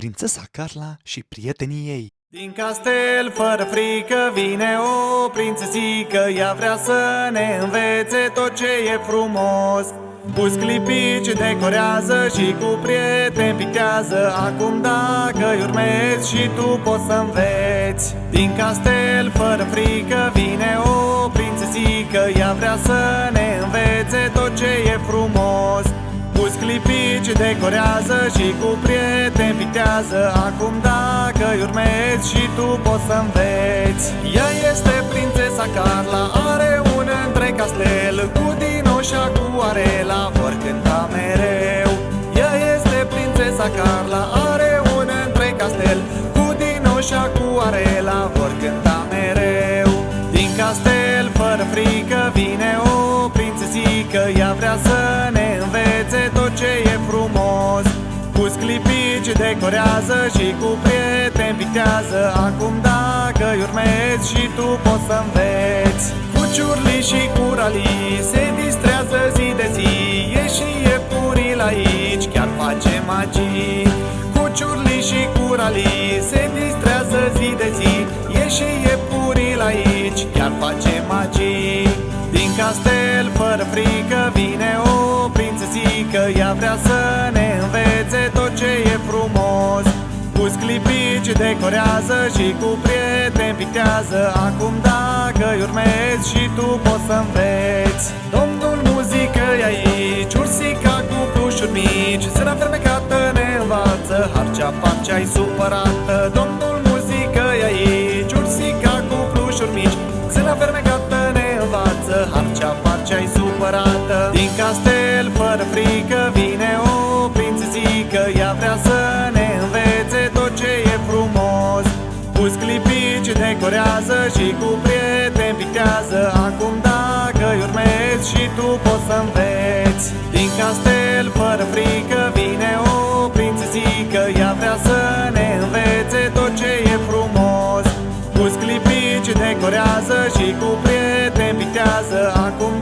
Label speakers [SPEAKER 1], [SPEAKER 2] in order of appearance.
[SPEAKER 1] Prințesa Carla și prietenii ei.
[SPEAKER 2] Din castel, fără frică, vine o prințesică. Ea vrea să ne învețe tot ce e frumos. Cu sclipici decorează și cu prieteni pictează. Acum dacă-i urmezi și tu poți să înveți. Din castel, fără frică, vine o prințesică. Ea vrea să ne învețe tot ce e frumos. Cu sclipici decorează și cu prieteni pictează. Acum dacă-i urmezi și tu poți să înveți. Ea este prințesa Carla, are un întreg castel. Cu dinoșa, cu arela vor cânta mereu. Ea este prințesa Carla, are un întreg castel. Cu dinoșa, cu arela vor cânta mereu. Din castel, fără frică, vine o prințesică. Ea vrea să ne învețe tot ce e frumos. Cu sclipici decorează și cu prieteni pictează. Acum dacă-i urmezi și tu poți să înveți. Cu ciurli și cu ralii se distrează zi de zi. E și iepuril aici, chiar face magii. Cu ciurli și cu ralii se distrează zi de zi. E și iepuril aici, chiar face magii. Din castel, fără frică, vine o prințesică. Ea vrea să ne învețe tot ce e frumos. Cu sclipici decorează și cu prieteni pictează. Acum dacă-i urmezi și tu poți să înveți. Domnul muzică-i aici, ursica cu plușuri mici. Zâna fermecată ne învață, harcea-parcea-i supărată. Domnul muzică-i aici, ursica cu plușuri mici. Zâna fermecată ne învață, harcea-parcea-i supărată. Din castel, fără frică, vine o prințesică. Ea vrea să ne învețe tot ce e frumos. Cu sclipici decorează și cu prieteni pictează. Acum dacă-i urmezi și tu poți să înveți. Din castel, fără frică, vine o prințesică. Ea vrea să ne învețe tot ce e frumos. Cu sclipici decorează și cu prieteni pictează. Acum